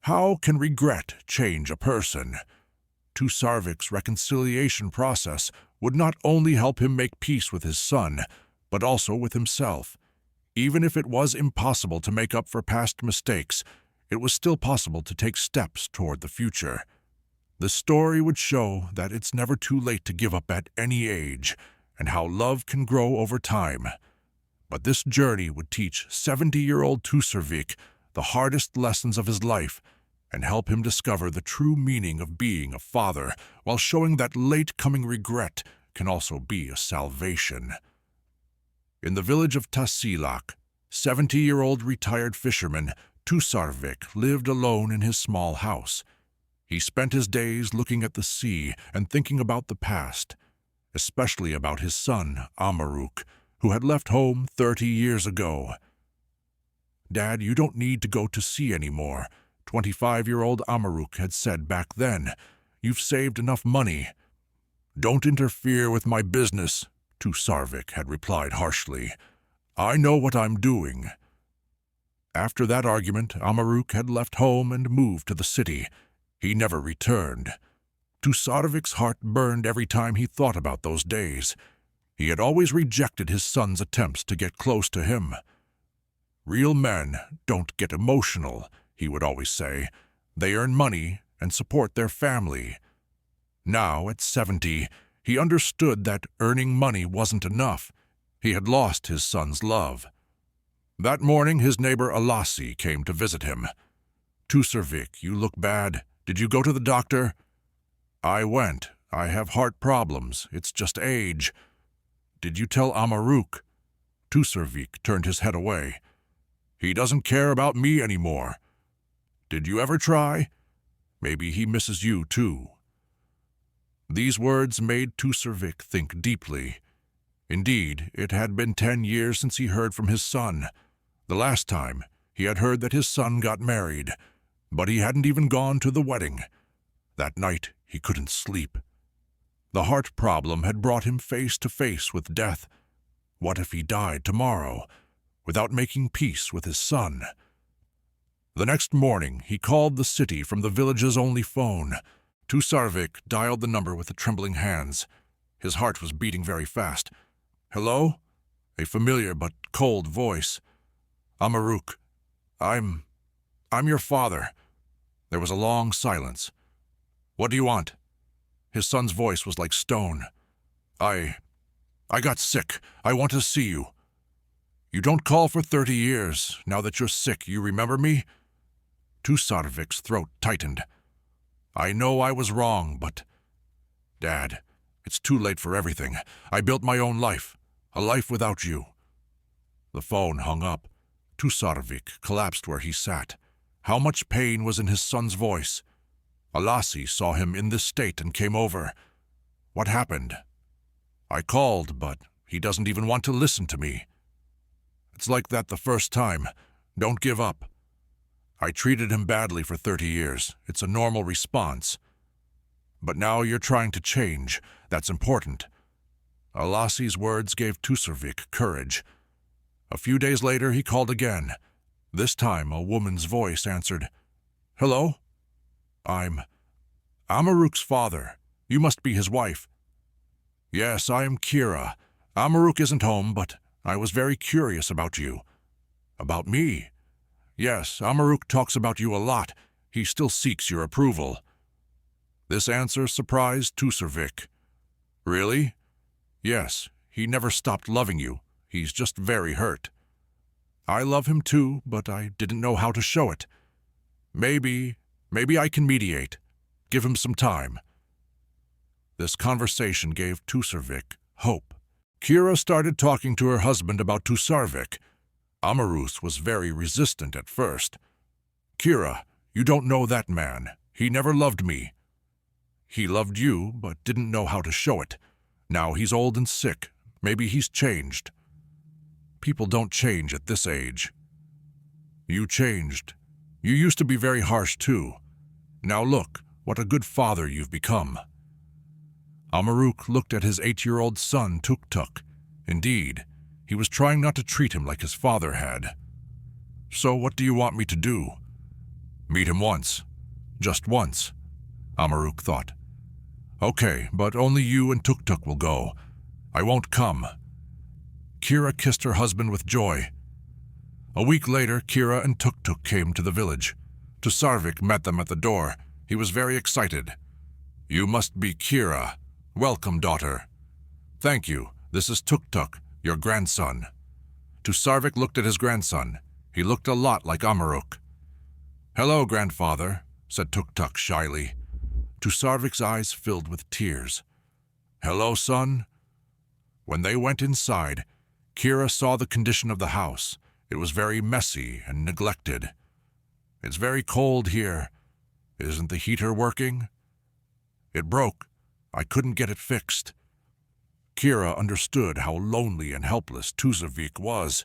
How can regret change a person? Tusarvik's reconciliation process would not only help him make peace with his son, but also with himself. Even if it was impossible to make up for past mistakes, it was still possible to take steps toward the future. The story would show that it's never too late to give up at any age, and how love can grow over time. But this journey would teach 70-year-old Tusarvik the hardest lessons of his life and help him discover the true meaning of being a father, while showing that late-coming regret can also be a salvation. In the village of Tusarvik, 70-year-old retired fisherman Tusarvik lived alone in his small house. He spent his days looking at the sea and thinking about the past, especially about his son, Amaruk, who had left home 30 years ago. "Dad, you don't need to go to sea anymore," 25-year-old Amaruk had said back then. "You've saved enough money." "Don't interfere with my business," Tusarvik had replied harshly. "I know what I'm doing." After that argument, Amaruk had left home and moved to the city. He never returned. Tusarvik's heart burned every time he thought about those days. He had always rejected his son's attempts to get close to him. "Real men don't get emotional," he would always say. "They earn money and support their family." Now, at 70, he understood that earning money wasn't enough. He had lost his son's love. That morning, his neighbor Alasi came to visit him. "Tusarvik, you look bad. Did you go to the doctor?" "I went. I have heart problems. It's just age." "Did you tell Amaruk?" Tusarvik turned his head away. "He doesn't care about me anymore." "Did you ever try? Maybe he misses you too." These words made Tusarvik think deeply. Indeed, it had been 10 years since he heard from his son. The last time, he had heard that his son got married, but he hadn't even gone to the wedding. That night, he couldn't sleep. The heart problem had brought him face to face with death. What if he died tomorrow, without making peace with his son? The next morning, he called the city from the village's only phone. Tusarvik dialed the number with trembling hands. His heart was beating very fast. "Hello?" A familiar but cold voice. "Amaruk, I'm your father." There was a long silence. "What do you want?" His son's voice was like stone. I got sick. I want to see you." "You don't call for 30 years. Now that you're sick, you remember me?" Tusarvik's throat tightened. "I know I was wrong, but... Dad, it's too late for everything. I built my own life, a life without you." The phone hung up. Tusarvik collapsed where he sat. How much pain was in his son's voice. Alasi saw him in this state and came over. "What happened?" "I called, but he doesn't even want to listen to me." "It's like that the first time. Don't give up." "I treated him badly for 30 years. It's a normal response." "But now you're trying to change. That's important." Alasi's words gave Tusarvik courage. A few days later, he called again. This time, a woman's voice answered. "Hello? I'm Amaruk's father. You must be his wife." "Yes, I am Kira. Amaruk isn't home, but I was very curious about you." "About me?" "Yes, Amaruk talks about you a lot. He still seeks your approval." This answer surprised Tusarvik. "Really?" "Yes, he never stopped loving you. He's just very hurt." "I love him too, but I didn't know how to show it." Maybe I can mediate. Give him some time." This conversation gave Tusarvik hope. Kira started talking to her husband about Tusarvik. Amarus was very resistant at first. "Kira, you don't know that man. He never loved me." "He loved you, but didn't know how to show it. Now he's old and sick. Maybe he's changed." "People don't change at this age." "You changed. You used to be very harsh too. Now look, what a good father you've become." Amaruk looked at his 8-year-old son, Tuktuk. Indeed, he was trying not to treat him like his father had. "So what do you want me to do?" Meet him once. Just once, Amaruk thought. Okay, but only you and Tuk-Tuk will go. I won't come. Kira kissed her husband with joy. A week later, Kira and Tuk-Tuk came to the village. Tusarvik met them at the door. He was very excited. You must be Kira. Welcome, daughter. Thank you. This is Tuk-Tuk, your grandson. Tusarvik looked at his grandson. He looked a lot like Amaruk. Hello, grandfather, said Tuk-Tuk shyly. Tusarvik's eyes filled with tears. Hello, son. When they went inside, Kira saw the condition of the house. It was very messy and neglected. It's very cold here. Isn't the heater working? It broke. I couldn't get it fixed. Kira understood how lonely and helpless Tusarvik was.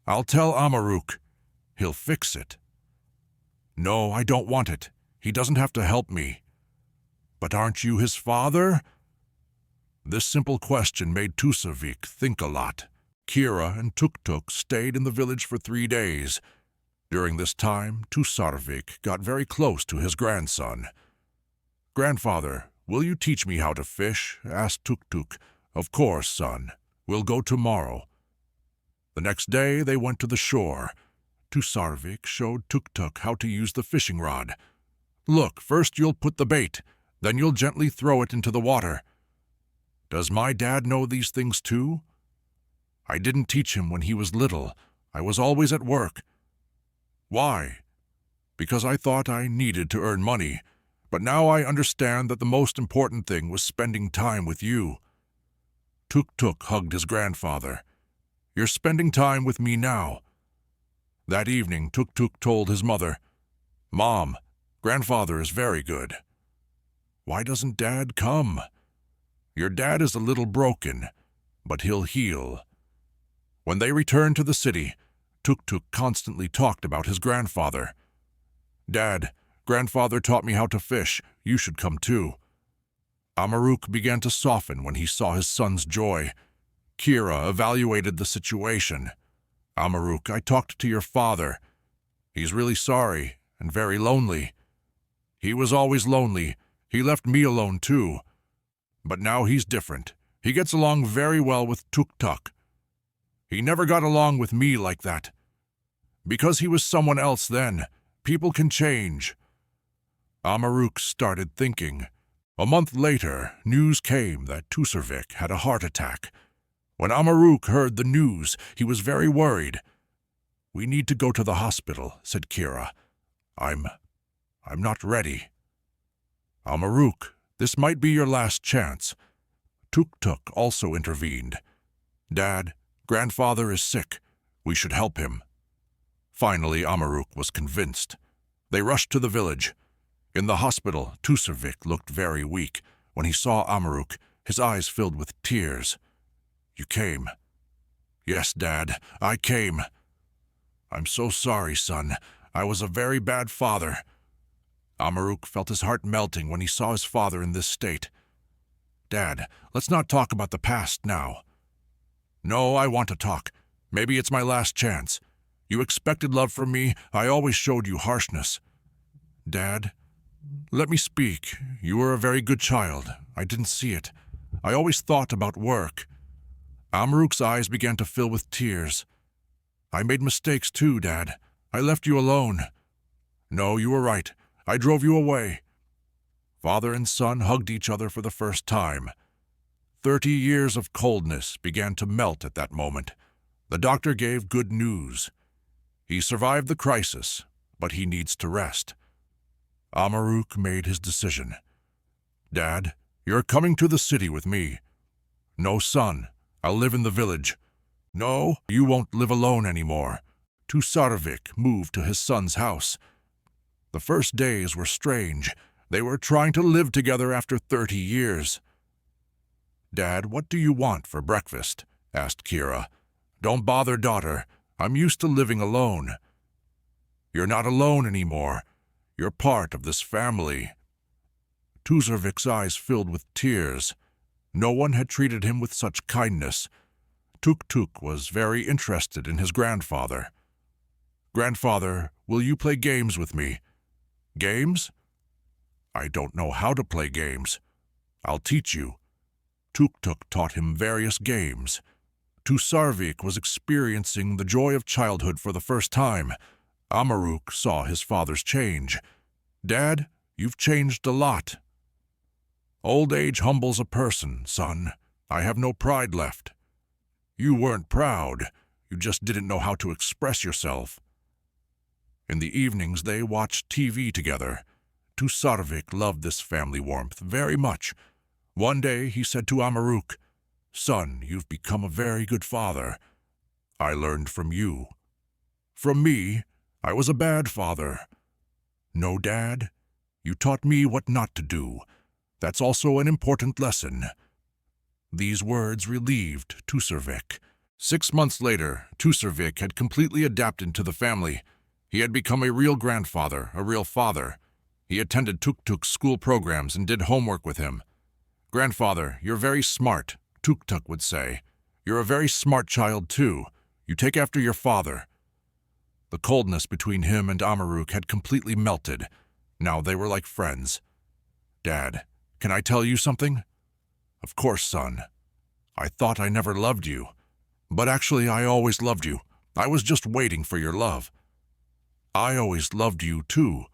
I'll tell Amaruk. He'll fix it. No, I don't want it. He doesn't have to help me. But aren't you his father? This simple question made Tusarvik think a lot. Kira and Tuk-Tuk stayed in the village for 3 days. During this time, Tusarvik got very close to his grandson. Grandfather, will you teach me how to fish? Asked Tuk-Tuk. Of course, son. We'll go tomorrow. The next day, they went to the shore. Tusarvik showed Tuk-Tuk how to use the fishing rod. Look, first you'll put the bait, then you'll gently throw it into the water. Does my dad know these things too? I didn't teach him when he was little. I was always at work. Why? Because I thought I needed to earn money, but now I understand that the most important thing was spending time with you. Tuk-Tuk hugged his grandfather. You're spending time with me now. That evening, Tuk-Tuk told his mother, Mom, grandfather is very good. Why doesn't Dad come? Your dad is a little broken, but he'll heal. When they returned to the city, Tuk-Tuk constantly talked about his grandfather. Dad, grandfather taught me how to fish. You should come too. Amaruk began to soften when he saw his son's joy. Kira evaluated the situation. Amaruk, I talked to your father. He's really sorry and very lonely. He was always lonely. He left me alone too. But now he's different. He gets along very well with Tuk-Tuk. He never got along with me like that. Because he was someone else then, people can change. Amaruk started thinking. A month later, news came that Tusarvik had a heart attack. When Amaruk heard the news, he was very worried. We need to go to the hospital, said Kira. I'm not ready. Amaruk, this might be your last chance. Tuk-Tuk also intervened. Dad, grandfather is sick. We should help him. Finally, Amaruk was convinced. They rushed to the village. In the hospital, Tusarvik looked very weak. When he saw Amaruk, his eyes filled with tears. You came. Yes, Dad, I came. I'm so sorry, son. I was a very bad father. Amaruk felt his heart melting when he saw his father in this state. Dad, let's not talk about the past now. No, I want to talk. Maybe it's my last chance. You expected love from me. I always showed you harshness. Dad, let me speak. You were a very good child. I didn't see it. I always thought about work. Amaruk's eyes began to fill with tears. I made mistakes too, Dad. I left you alone. No, you were right. I drove you away. Father and son hugged each other for the first time. 30 years of coldness began to melt at that moment. The doctor gave good news. He survived the crisis, but he needs to rest. Amaruk made his decision. Dad, you're coming to the city with me. No, son, I'll live in the village. No, you won't live alone anymore. Tusarvik moved to his son's house. The first days were strange. They were trying to live together after 30 years. Dad, what do you want for breakfast? Asked Kira. Don't bother, daughter. I'm used to living alone. You're not alone anymore. You're part of this family. Tusarvik's eyes filled with tears. No one had treated him with such kindness. Tuk-Tuk was very interested in his grandfather. Grandfather, will you play games with me? Games? I don't know how to play games. I'll teach you. Tuk-Tuk taught him various games. Tusarvik was experiencing the joy of childhood for the first time. Amaruk saw his father's change. Dad, you've changed a lot. Old age humbles a person, son. I have no pride left. You weren't proud. You just didn't know how to express yourself. In the evenings, they watched TV together. Tusarvik loved this family warmth very much. One day, he said to Amaruk, "Son, you've become a very good father. I learned from you. From me, I was a bad father. No, Dad, you taught me what not to do. That's also an important lesson." These words relieved Tusarvik. 6 months later, Tusarvik had completely adapted to the family. He had become a real grandfather, a real father. He attended Tuk-Tuk's school programs and did homework with him. "Grandfather, you're very smart," Tuk-Tuk would say. "You're a very smart child, too. You take after your father." The coldness between him and Amaruk had completely melted. Now they were like friends. "Dad, can I tell you something?" "Of course, son. I thought I never loved you. But actually, I always loved you. I was just waiting for your love. I always loved you, too.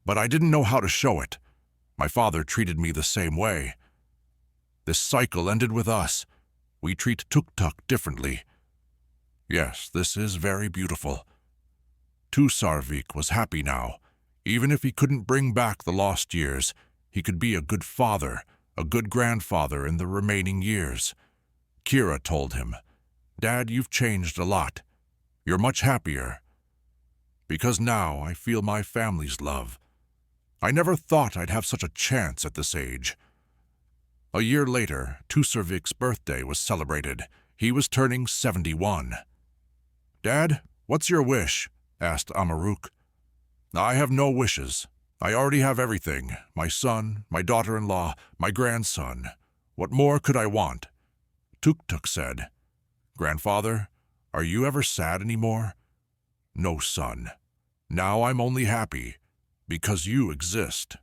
But I didn't know how to show it. My father treated me the same way. This cycle ended with us. We treat Tuk-Tuk differently. Yes, this is very beautiful." Tusarvik was happy now. Even if he couldn't bring back the lost years, he could be a good father, a good grandfather in the remaining years. Kira told him, "Dad, you've changed a lot. You're much happier. Because now I feel my family's love. I never thought I'd have such a chance at this age." A year later, Tusarvik's birthday was celebrated. He was turning 71. "Dad, what's your wish?" asked Amaruk. "I have no wishes. I already have everything. My son, my daughter-in-law, my grandson. What more could I want?" Tuk-Tuk said, "Grandfather, are you ever sad anymore?" "No, son. Now I'm only happy, because you exist."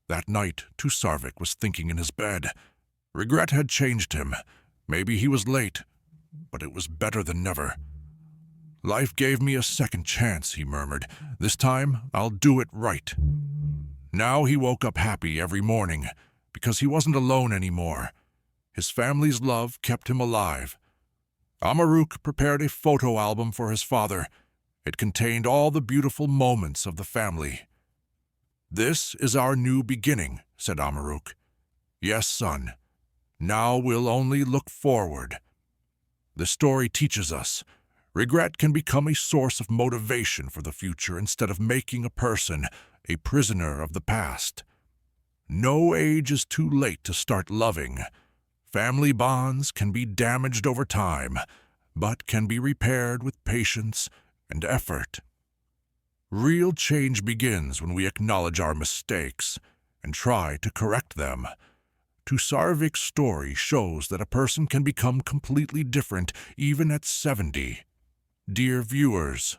That night, Tusarvik was thinking in his bed. Regret had changed him. Maybe he was late, but it was better than never. "Life gave me a second chance," he murmured. "This time, I'll do it right." Now he woke up happy every morning, because he wasn't alone anymore. His family's love kept him alive. Amaruk prepared a photo album for his father. It contained all the beautiful moments of the family. "This is our new beginning," said Amaruk. "Yes, son. Now we'll only look forward." The story teaches us regret can become a source of motivation for the future instead of making a person a prisoner of the past. No age is too late to start loving. Family bonds can be damaged over time, but can be repaired with patience and effort. Real change begins when we acknowledge our mistakes and try to correct them. Tusarvik's story shows that a person can become completely different even at 70. Dear viewers,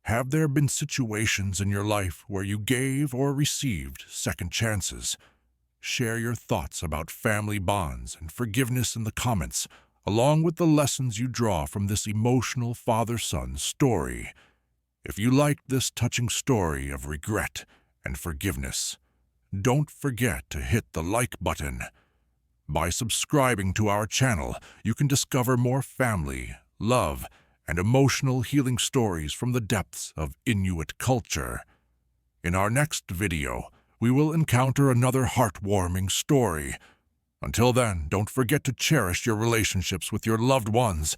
have there been situations in your life where you gave or received second chances? Share your thoughts about family bonds and forgiveness in the comments, along with the lessons you draw from this emotional father-son story. If you liked this touching story of regret and forgiveness, don't forget to hit the like button. By subscribing to our channel, you can discover more family, love, and emotional healing stories from the depths of Inuit culture. In our next video, we will encounter another heartwarming story. Until then, don't forget to cherish your relationships with your loved ones